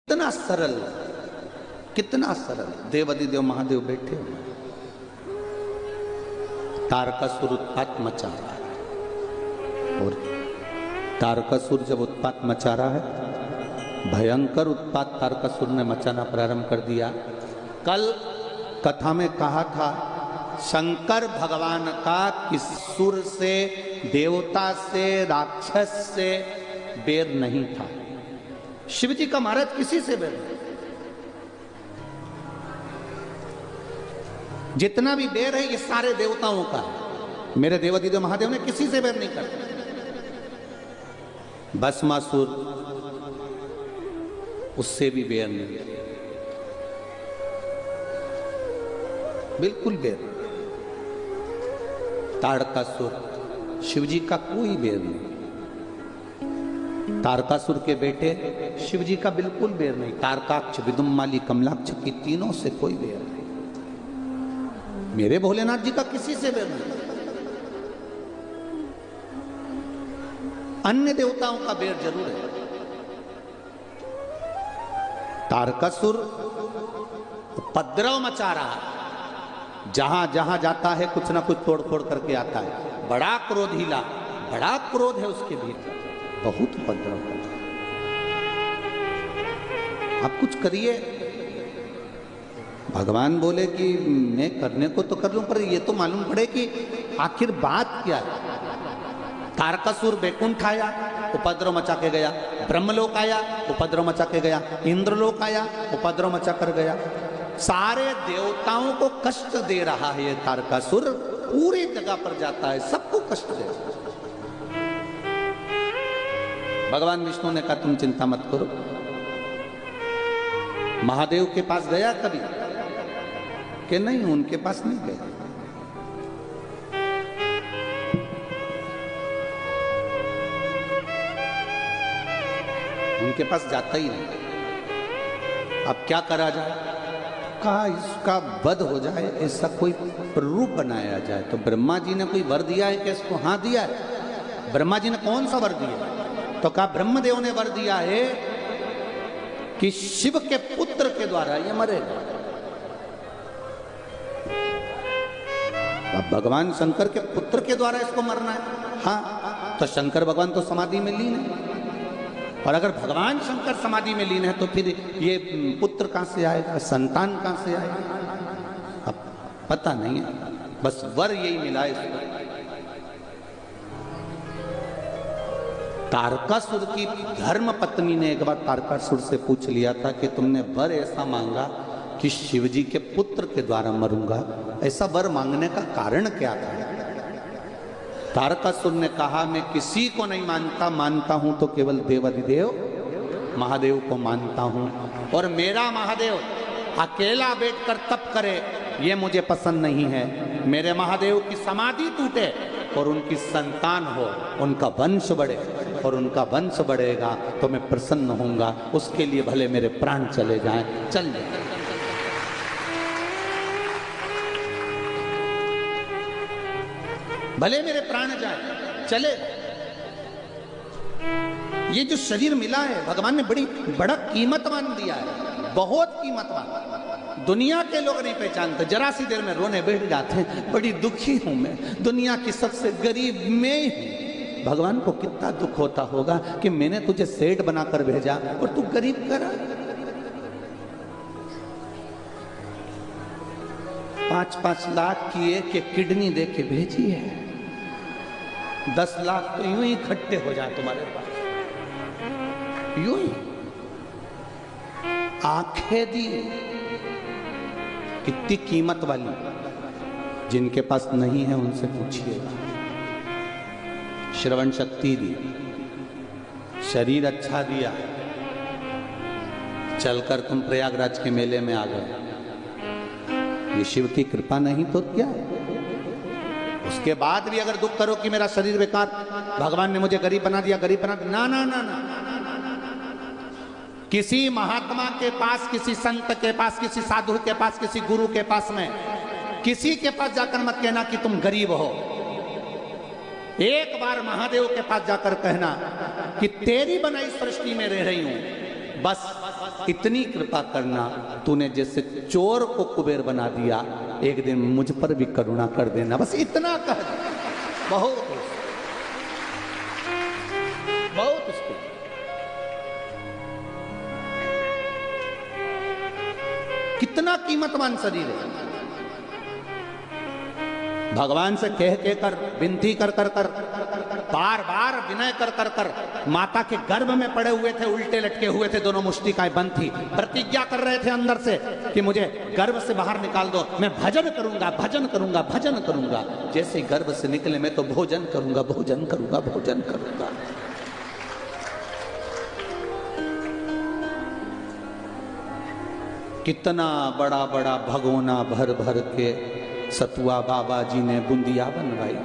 कितना सरल, कितना सरल। देवाधिदेव महादेव बैठे हुए, तारकासुर उत्पात मचा रहा है। और तारकासुर जब उत्पात मचा रहा है, भयंकर उत्पात तारकासुर ने मचाना प्रारंभ कर दिया। कल कथा में कहा था, शंकर भगवान का किस सुर से, देवता से, राक्षस से बैर नहीं था। शिव जी का महाराज किसी से बैर नहीं। जितना भी बैर है ये सारे देवताओं का है। मेरे देवाधिदेव महादेव ने किसी से बैर नहीं करते। भस्मासुर, उससे भी बैर नहीं, बिल्कुल बैर। तारकासुर, शिवजी का कोई बैर नहीं। तारकासुर के बेटे शिवजी का बिल्कुल बैर नहीं। तारकाक्ष, विदुम्माली, कमलाक्ष की तीनों से कोई बैर नहीं। मेरे भोलेनाथ जी का किसी से बैर नहीं। अन्य देवताओं का बैर जरूर है। तारकासुर उपद्रव मचा रहा है, जहां जहां जाता है कुछ ना कुछ तोड़ फोड़ करके आता है। बड़ा क्रोधीला, बड़ा क्रोध है उसके भीतर, बहुत उपद्रव करता है। आप कुछ करिए। भगवान बोले कि मैं करने को तो कर लूं, पर ये तो मालूम पड़े कि आखिर बात क्या है। तारकासुर बैकुंठ आया, उपद्रव मचा के गया। ब्रह्मलोक आया, उपद्रव मचा के गया। इंद्रलोक आया, उपद्रव मचा कर गया। सारे देवताओं को कष्ट दे रहा है ये तारकासुर। पूरी जगह पर जाता है, सबको कष्ट दे रहा है। भगवान विष्णु ने कहा तुम चिंता मत करो। महादेव के पास गया कभी कि नहीं? उनके पास नहीं गया। उनके पास जाता ही नहीं। अब क्या करा जाए? कहा इसका वध हो जाए, ऐसा कोई रूप बनाया जाए। तो ब्रह्मा जी ने कोई वर दिया है कि इसको? हाँ दिया है। ब्रह्मा जी ने कौन सा वर दिया? तो कहा ब्रह्मदेव ने वर दिया है कि शिव के पुत्र के द्वारा ये मरेगा। अब भगवान शंकर के पुत्र के द्वारा इसको मरना है। हाँ, तो शंकर भगवान तो समाधि में लीन है, और अगर भगवान शंकर समाधि में लीन है तो फिर ये पुत्र कहां से आएगा, संतान कहां से आएगा? अब पता नहीं है, बस वर यही मिला इसको। तारकासुर की धर्म पत्नी ने एक बार तारकासुर से पूछ लिया था कि तुमने वर ऐसा मांगा कि शिवजी के पुत्र के द्वारा मरूंगा, ऐसा वर मांगने का कारण क्या था? तारकासुर ने कहा मैं किसी को नहीं मानता, मानता हूं तो केवल देवाधिदेव महादेव को मानता हूं। और मेरा महादेव अकेला बैठकर तप करे ये मुझे पसंद नहीं है। मेरे महादेव की समाधि टूटे और उनकी संतान हो, उनका वंश बढ़े, और उनका वंश बढ़ेगा तो मैं प्रसन्न होऊंगा। उसके लिए भले मेरे प्राण चले जाएं, चल जाए। भले मेरे प्राण जाए, चले। ये जो शरीर मिला है भगवान ने बड़ा कीमतवान दिया है, बहुत कीमतवान। दुनिया के लोग नहीं पहचानते, जरा सी देर में रोने बैठ जाते हैं, बड़ी दुखी हूं मैं, दुनिया की सबसे गरीब मैं हूं। भगवान को कितना दुख होता होगा कि मैंने तुझे सेठ बनाकर भेजा और तू गरीब करा। 5-5 लाख की एक किडनी दे के भेजी है, 10 लाख तो यूं ही इकट्ठे हो जाए तुम्हारे पास, यूं ही। आंखें दी, कितनी कीमत वाली। जिनके पास नहीं है उनसे पूछिएगा। श्रवण शक्ति दी, शरीर अच्छा दिया, चलकर तुम प्रयागराज के मेले में आ गए। ये शिव की कृपा नहीं तो क्या है? उसके बाद भी अगर दुख करो कि मेरा शरीर बेकार, भगवान ने मुझे गरीब बना दिया, गरीब बना दिया, ना ना ना ना। किसी महात्मा के पास, किसी संत के पास, किसी साधु के पास, किसी गुरु के पास में, किसी के पास जाकर मत कहना कि तुम गरीब हो। एक बार महादेव के पास जाकर कहना कि तेरी बनाई सृष्टि में रह रही हूं, बस इतनी कृपा करना, तूने जैसे चोर को कुबेर बना दिया, एक दिन मुझ पर भी करुणा कर देना, बस इतना कह दे। बहुत बहुत उसको कितना कीमतवान शरीर है। भगवान से कह कर, विनती कर कर कर, बार बार विनय कर कर कर, माता के गर्भ में पड़े हुए थे, उल्टे लटके हुए थे, दोनों मुष्टिकाएं बंद थी, प्रतिज्ञा कर रहे थे अंदर से कि मुझे गर्भ से बाहर निकाल दो, मैं भजन करूंगा, भजन करूंगा, भजन करूंगा। जैसे गर्भ से निकले, मैं तो भोजन करूंगा, भोजन करूंगा, भोजन करूंगा। कितना बड़ा बड़ा भगोना भर भर के सतुआ बाबा जी ने बूंदिया बनवाई,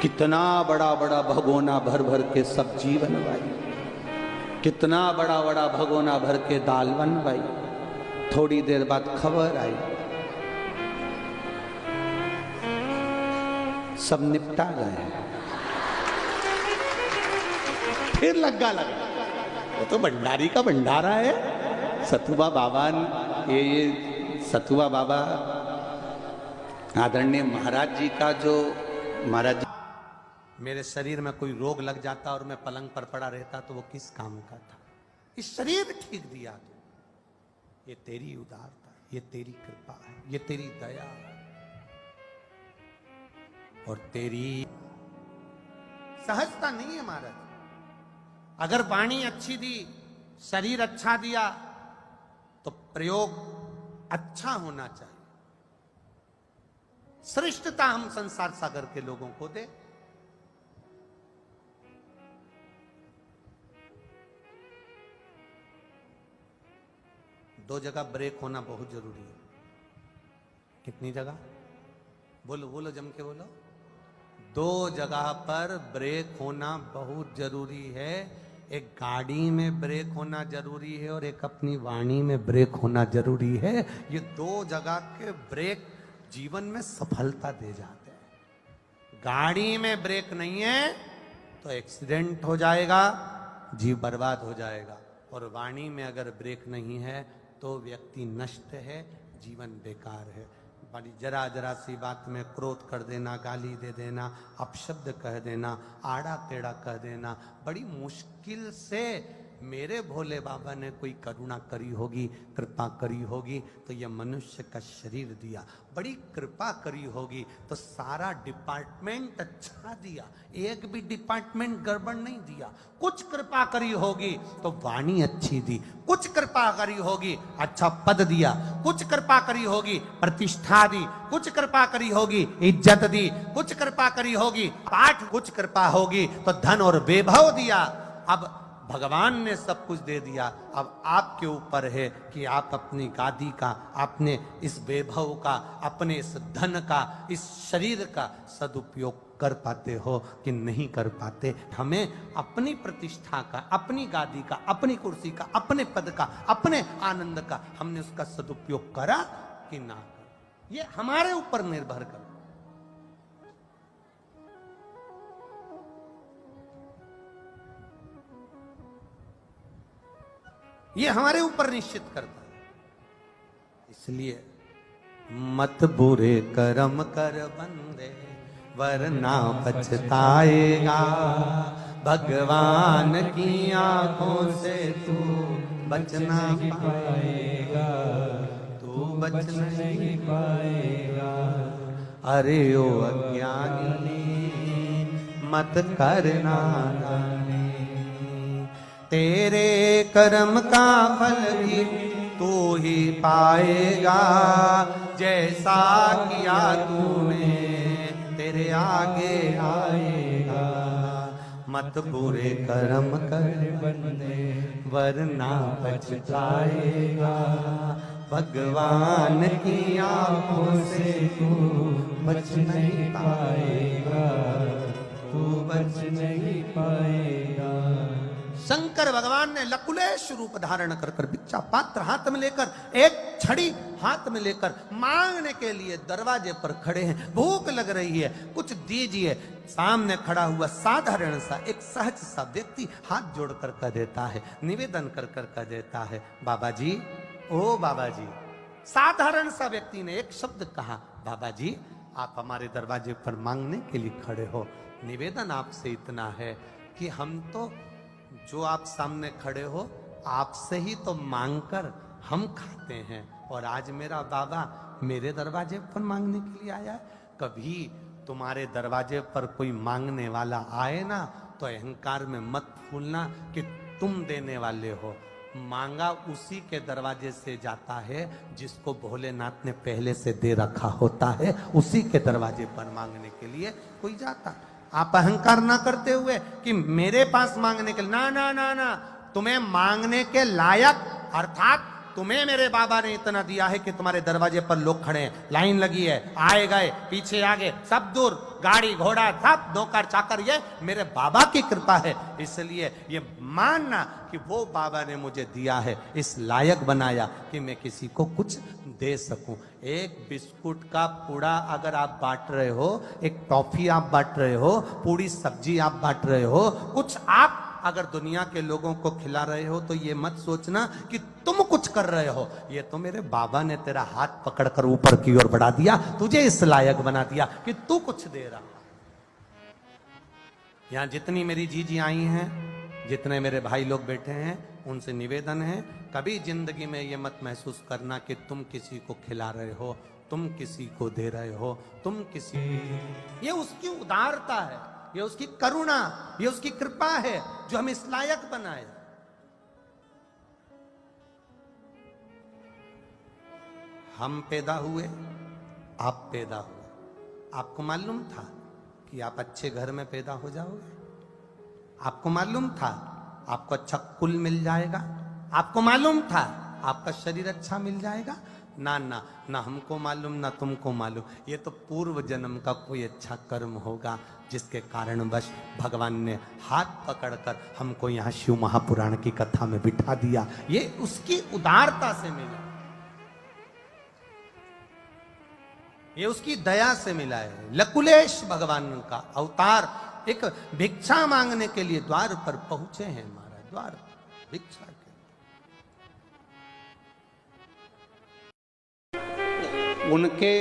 कितना बड़ा बड़ा भगोना भर भर के सब्जी बनवाई, कितना बड़ा बड़ा भगोना भर के दाल बनवाई। थोड़ी देर बाद खबर आई, सब निपटा गए। फिर लगा वो तो भंडारी का भंडारा है। सतुआ बाबा, ये सतुआ बाबा आदरणीय महाराज जी का, जो महाराज जी, मेरे शरीर में कोई रोग लग जाता और मैं पलंग पर पड़ा रहता तो वो किस काम का था। इस शरीर ठीक दिया तो ये तेरी उदारता, ये तेरी कृपा है, ये तेरी दया है और तेरी सहजता नहीं है महाराज। अगर वाणी अच्छी दी, शरीर अच्छा दिया तो प्रयोग अच्छा होना चाहिए। श्रेष्ठता हम संसार सागर के लोगों को दे। दो जगह ब्रेक होना बहुत जरूरी है। कितनी जगह? बोलो बोलो, जम के बोलो। दो जगह पर ब्रेक होना बहुत जरूरी है। एक गाड़ी में ब्रेक होना जरूरी है और एक अपनी वाणी में ब्रेक होना जरूरी है। ये दो जगह के ब्रेक जीवन में सफलता दे जाते हैं। गाड़ी में ब्रेक नहीं है तो एक्सीडेंट हो जाएगा, जीव बर्बाद हो जाएगा। और वाणी में अगर ब्रेक नहीं है तो व्यक्ति नष्ट है, जीवन बेकार है। बड़ी जरा जरा सी बात में क्रोध कर देना, गाली दे देना, अपशब्द कह देना, आड़ा टेढ़ा कह देना, बड़ी मुश्किल से मेरे भोले बाबा ने कोई करुणा करी होगी, कृपा करी होगी तो ये मनुष्य का शरीर दिया। बड़ी कृपा करी होगी तो सारा डिपार्टमेंट अच्छा दिया, एक भी डिपार्टमेंट गड़बड़ नहीं दिया। कुछ कृपा करी होगी तो वाणी अच्छी दी, कुछ कृपा करी होगी अच्छा पद दिया, कुछ कृपा करी होगी प्रतिष्ठा दी, कुछ कृपा करी होगी इज्जत दी, कुछ कृपा करी होगी पाठ, कुछ कृपा होगी तो धन और वैभव दिया। अब भगवान ने सब कुछ दे दिया, अब आपके ऊपर है कि आप अपनी गादी का, अपने इस वैभव का, अपने इस धन का, इस शरीर का सदुपयोग कर पाते हो कि नहीं कर पाते। हमें अपनी प्रतिष्ठा का, अपनी गादी का, अपनी कुर्सी का, अपने पद का, अपने आनंद का हमने उसका सदुपयोग करा कि ना करा, ये हमारे ऊपर निर्भर कर। ये हमारे ऊपर निश्चित करता है। इसलिए मत बुरे कर्म कर बंदे वरना पछताएगा, भगवान की आंखों से तू बचना पाएगा, तू बच नहीं पाएगा। अरे ओ अज्ञानी मत करना जाने, तेरे कर्म का फल भी तू ही पाएगा, जैसा किया तूने तेरे आगे आएगा। मत बुरे कर्म कर बंदे वरना पछताएगा, भगवान की आंखों से तू बच नहीं पाएगा, तू बच नहीं पाएगा। शंकर भगवान ने लकुलेश रूप धारण कर कर भिक्षा पात्र हाथ में लेकर, एक छड़ी हाथ में लेकर मांगने के लिए दरवाजे पर खड़े हैं। भूख लग रही है, कुछ दीजिए। सामने खड़ा हुआ साधारण सा एक सहज सा व्यक्ति हाथ जोड़कर कह देता है, निवेदन कर कर कह देता है, बाबा जी, ओ बाबा जी। साधारण सा व्यक्ति ने एक शब्द कहा, बाबा जी आप हमारे दरवाजे पर मांगने के लिए खड़े हो, निवेदन आपसे इतना है कि हम तो जो आप सामने खड़े हो आपसे ही तो मांगकर हम खाते हैं, और आज मेरा बाबा मेरे दरवाजे पर मांगने के लिए आया है। कभी तुम्हारे दरवाजे पर कोई मांगने वाला आए ना तो अहंकार में मत फूलना कि तुम देने वाले हो। मांगा उसी के दरवाजे से जाता है जिसको भोलेनाथ ने पहले से दे रखा होता है, उसी के दरवाजे पर मांगने के लिए कोई जाता। आप अहंकार ना करते हुए कि मेरे पास मांगने के लिए, ना ना ना ना, तुम्हें मांगने के लायक अर्थात तुम्हें मेरे बाबा ने इतना दिया है कि तुम्हारे दरवाजे पर लोग खड़े हैं, लाइन लगी है, आए गए पीछे आगे सब दूर, गाड़ी घोड़ा सब नौकर चाकर, ये मेरे बाबा की कृपा है। इसलिए ये मानना कि वो बाबा ने मुझे दिया है, इस लायक बनाया कि मैं किसी को कुछ दे सकूं। एक बिस्कुट का पूड़ा अगर आप बांट रहे हो, एक टॉफी आप बांट रहे हो, पूरी सब्जी आप बांट रहे हो, कुछ आप अगर दुनिया के लोगों को खिला रहे हो तो ये मत सोचना कि तुम कुछ कर रहे हो, ये तो मेरे बाबा ने तेरा हाथ पकड़कर ऊपर की ओर बढ़ा दिया, तुझे इस लायक बना दिया कि तू कुछ दे रहा। यहां जितनी मेरी जीजी आई हैं, जितने मेरे भाई लोग बैठे हैं, उनसे निवेदन है, कभी जिंदगी में ये मत महसूस करना कि तुम किसी को खिला रहे हो, तुम किसी को दे रहे हो, तुम किसी, ये उसकी उदारता है, ये उसकी करुणा, ये उसकी कृपा है जो हमें इस लायक बनाए। हम पैदा हुए, आप पैदा हुए, आपको मालूम था कि आप अच्छे घर में पैदा हो जाओगे? आपको मालूम था आपको अच्छा कुल मिल जाएगा? आपको मालूम था आपका शरीर अच्छा मिल जाएगा? ना ना ना, हमको मालूम ना तुमको मालूम, ये तो पूर्व जन्म का कोई अच्छा कर्म होगा जिसके कारणवश भगवान ने हाथ पकड़कर हमको यहाँ शिव महापुराण की कथा में बिठा दिया। ये उसकी उदारता से मिला, ये उसकी दया से मिला है। लकुलेश भगवान का अवतार एक भिक्षा मांगने के लिए द्वार पर पहुंचे हैं, महाराज द्वार पर भिक्षा के। उनके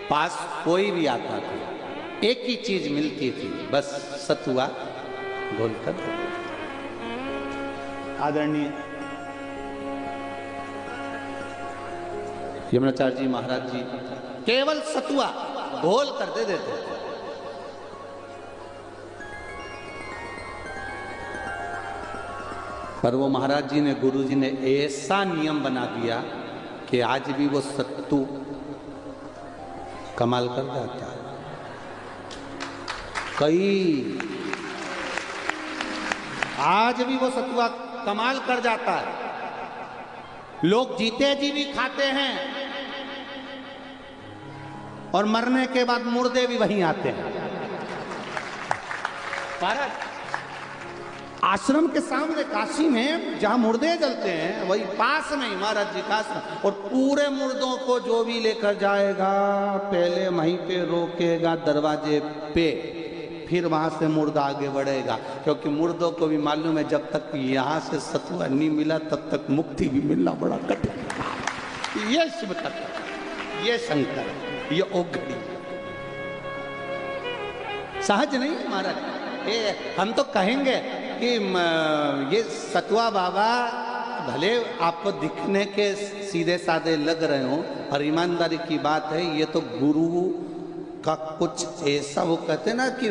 पास कोई भी आता था, एक ही चीज मिलती थी, बस सतुआ घोलकर। आदरणीय यमुनाचार्य जी महाराज जी केवल सतुआ घोल कर दे देते थे। पर वो महाराज जी ने, गुरु जी ने ऐसा नियम बना दिया कि आज भी वो सत्तू कमाल कर जाता है। आज भी वो सतुआ कमाल कर जाता है। लोग जीते जी भी खाते हैं और मरने के बाद मुर्दे भी वहीं आते हैं। आश्रम के सामने काशी में जहां मुर्दे जलते हैं वही पास में महाराज जी का आश्रम, और पूरे मुर्दों को जो भी लेकर जाएगा पहले वहीं पे रोकेगा दरवाजे पे, फिर वहां से मुर्दा आगे बढ़ेगा, क्योंकि मुर्दों को भी मालूम है जब तक यहाँ से सतुआ नहीं मिला तब तक मुक्ति भी मिलना बड़ा कठिन। ये शिव तत्व, ये शंकर, ये ओघड़ी सहज नहीं महाराज। हम तो कहेंगे कि ये सतुआ बाबा भले आपको दिखने के सीधे साधे लग रहे हो, और ईमानदारी की बात है ये तो गुरु का कुछ ऐसा, वो कहते हैं ना कि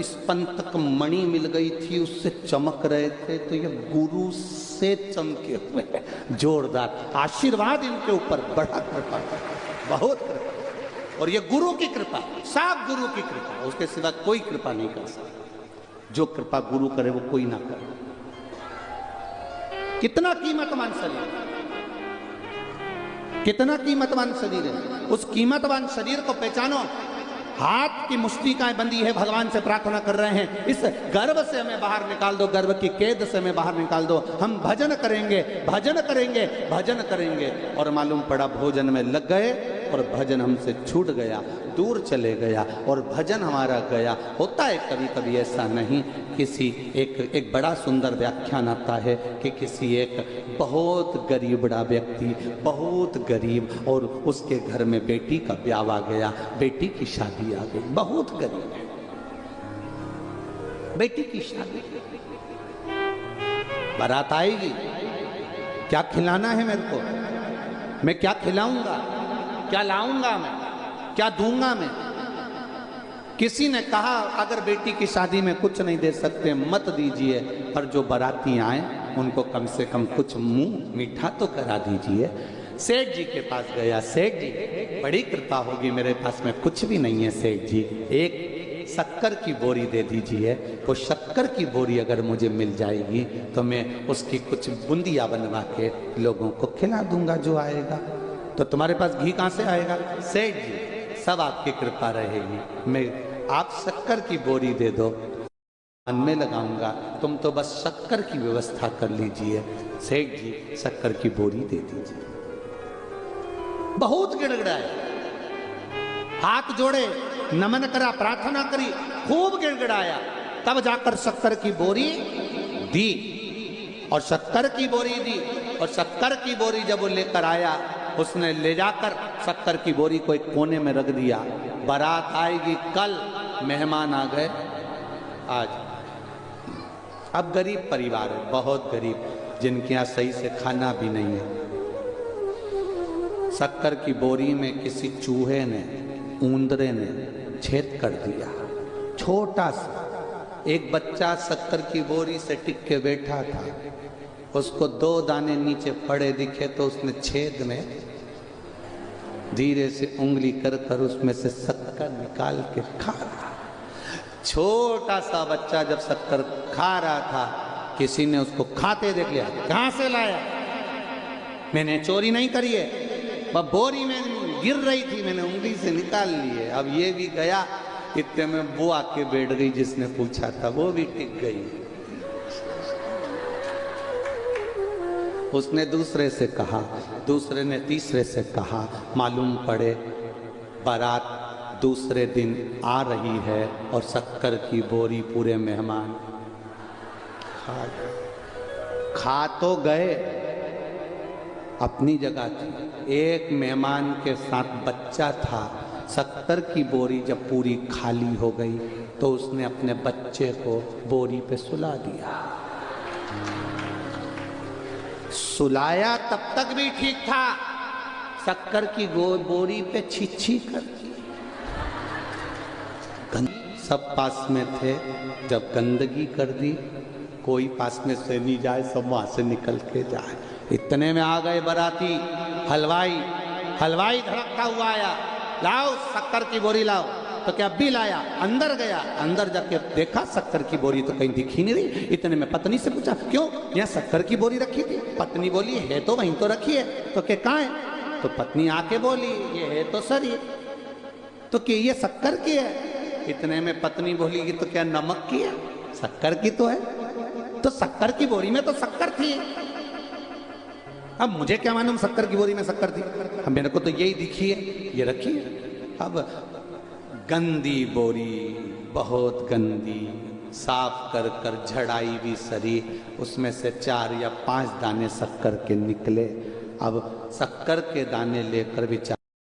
इस पंतक मणि मिल गई थी उससे चमक रहे थे, तो ये गुरु से चमके हुए जोरदार आशीर्वाद इनके ऊपर, बड़ा कृपा, बहुत कृपा, और ये गुरु की कृपा, साफ गुरु की कृपा, उसके सिवा कोई कृपा नहीं कर सकता। जो कृपा गुरु करे वो कोई ना करे। कितना कीमतवान शरीर, कितना कीमतवान शरीर है, उस कीमतवान शरीर को पहचानो। हाथ की मुष्टिकाएं बंधी है, भगवान से प्रार्थना कर रहे हैं, इस गर्व से हमें बाहर निकाल दो, गर्व की कैद से हमें बाहर निकाल दो, हम भजन करेंगे, भजन करेंगे, भजन करेंगे। और मालूम पड़ा भोजन में लग गए और भजन हमसे छूट गया, दूर चले गया और भजन हमारा गया। होता है कभी कभी ऐसा नहीं, किसी एक बड़ा सुंदर व्याख्यान आता है कि किसी एक बहुत गरीब बड़ा व्यक्ति, बहुत गरीब, और उसके घर में बेटी का ब्याह आ गया, बेटी की शादी आ गई, बहुत गरीब है, बेटी की शादी, बारात आएगी, क्या खिलाना है मेरे को, मैं क्या खिलाऊंगा, क्या लाऊंगा, मैं क्या दूंगा, मैं। किसी ने कहा अगर बेटी की शादी में कुछ नहीं दे सकते मत दीजिए, पर जो बाराती आए उनको कम से कम कुछ मुंह मीठा तो करा दीजिए। सेठ जी के पास गया, सेठ जी बड़ी कृपा होगी, मेरे पास में कुछ भी नहीं है सेठ जी, एक शक्कर की बोरी दे दीजिए, वो शक्कर की बोरी अगर मुझे मिल जाएगी तो मैं उसकी कुछ बूंदिया बनवा के लोगों को खिला दूंगा जो आएगा। तो तुम्हारे पास घी कहाँ से आएगा? सेठ जी सब आपकी कृपा रहेगी, मैं आप शक्कर की बोरी दे दो, मन में लगाऊंगा, तुम तो बस शक्कर की व्यवस्था कर लीजिए। सेठ जी शक्कर की बोरी दे दीजिए। बहुत गिड़गिड़ाए, हाथ जोड़े, नमन करा, प्रार्थना करी, खूब गिड़गिड़ाया, तब जाकर शक्कर की बोरी दी, और शक्कर की बोरी दी, और शक्कर की बोरी जब वो लेकर आया, उसने ले जाकर शक्कर की बोरी को एक कोने में रख दिया। बारात आएगी कल, मेहमान आ गए आज। अब गरीब परिवार है, बहुत गरीब, जिनके यहाँ सही से खाना भी नहीं है। शक्कर की बोरी में किसी चूहे ने, ऊंदरे ने छेद कर दिया, छोटा सा। एक बच्चा शक्कर की बोरी से टिक के बैठा था, उसको 2 दाने नीचे पड़े दिखे तो उसने छेद में धीरे से उंगली कर कर उसमें से शक्कर निकाल के खा रहा। छोटा सा बच्चा जब शक्कर खा रहा था, किसी ने उसको खाते देख लिया, कहां से लाया? मैंने चोरी नहीं करी है, वह बोरी में गिर रही थी, मैंने उंगली से निकाल ली है। अब ये भी गया, इतने में वो आके बैठ गई, जिसने पूछा था वो भी टिक गई। उसने दूसरे से कहा, दूसरे ने तीसरे से कहा, मालूम पड़े बारात दूसरे दिन आ रही है और शक्कर की बोरी पूरे मेहमान खा तो गए, अपनी जगह थी। एक मेहमान के साथ बच्चा था, शक्कर की बोरी जब पूरी खाली हो गई तो उसने अपने बच्चे को बोरी पे सुला दिया। सुलाया तब तक भी ठीक था, शक्कर की बोरी पे छिछी कर दी। सब पास में थे, जब गंदगी कर दी, कोई पास में से नहीं जाए, सब वहां से निकल के जाए। इतने में आ गए बाराती, हलवाई, हलवाई धड़कता हुआ आया, लाओ शक्कर की बोरी लाओ। तो क्या भी लाया, अंदर गया, अंदर जाके देखा शक्कर की बोरी तो कहीं दिखी नहीं रही। इतने में पत्नी से पूछा, क्यों यहाँ शक्कर की बोरी रखी थी? पत्नी बोली, है तो वहीं तो रखी है। तो क्या कहाँ है? तो पत्नी आके बोली, ये है तो सर ये, तो क्या ये शक्कर की है? इतने में पत्नी बोली, ये तो क्या नमक की है? शक्कर की तो है। तो शक्कर की बोरी में तो शक्कर थी, अब मुझे क्या मालूम शक्कर की बोरी में शक्कर थी? अब मेरे को तो यही दिखी है, ये रखी है। अब गंदी बोरी, बहुत गंदी, साफ कर कर झड़ाई भी सरी, उसमें से 4 या 5 दाने शक्कर के निकले। अब शक्कर के दाने लेकर बेचारी